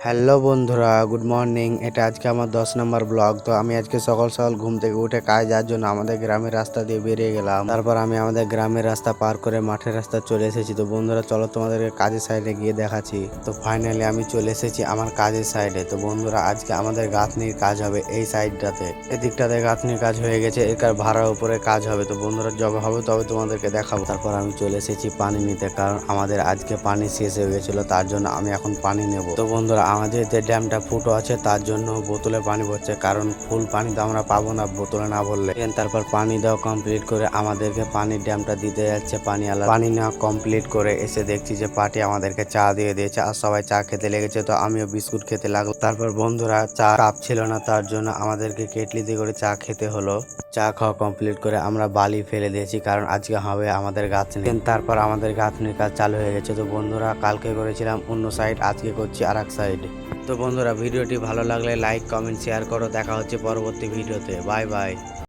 Hello বন্ধুরা, good morning. এটা আজকে আমার 10 নম্বর ব্লগ। তো আমি আজকে সকাল সকাল ঘুম থেকে উঠে কাজ যাওয়ার জন্য আমাদের গ্রামের রাস্তা দিয়ে বেরিয়ে গেলাম। তারপর আমি আমাদের গ্রামের রাস্তা পার করে মাঠের রাস্তা চলে এসেছি। তো বন্ধুরা চলো তোমাদেরকে কাজের সাইডে গিয়ে দেখাচ্ছি। তো ফাইনালি আমি চলে এসেছি আমার কাজের সাইডে। তো বন্ধুরা আজকে আমাদের গাঁথনির কাজ হবে এই সাইডটাতে। এদিকটাতে গাঁথনির কাজ হয়ে গেছে, এর ভাড়ার উপরে কাজ হবে। তো বন্ধুরা যবে হবে তবে তোমাদেরকে দেখাবো। তারপর আমি চলে এসেছি পানি নিতে, কারণ আমাদের আজকে পানি শেষ হয়ে গেছিল, তার জন্য আমি এখন পানি নেব। তো বন্ধুরা আমাদের যে ড্যামটা ফুটো আছে তার জন্য বোতলে পানি ভরছে, কারণ ফুল পানি তো আমরা পাবো না বোতলে না ভরলে। তারপর পানি দেওয়া কমপ্লিট করে আমাদেরকে পানির ড্যামটা দিতে যাচ্ছে পানি আলা। পানি নেওয়া কমপ্লিট করে এসে দেখছি যে পার্টি আমাদেরকে চা দিয়ে দিয়েছে আর সবাই চা খেতে লেগেছে। তো আমিও বিস্কুট খেতে লাগলো। তারপর বন্ধুরা চা কাপ ছিল না, তার জন্য আমাদেরকে কেটলিতে করে চা খেতে হলো। চা খাওয়া কমপ্লিট করে আমরা বালি ফেলে দিয়েছি, কারণ আজকে হবে আমাদের গাঁথনি। তারপর আমাদের গাঁথনির কাজ চালু হয়ে গেছে। তো বন্ধুরা কালকে করেছিলাম অন্য সাইড, আজকে করছি আর এক সাইড। তো বন্ধুরা ভিডিওটি ভালো লাগলে লাইক কমেন্ট শেয়ার করো। দেখা হচ্ছে পরবর্তী ভিডিওতে। Bye bye.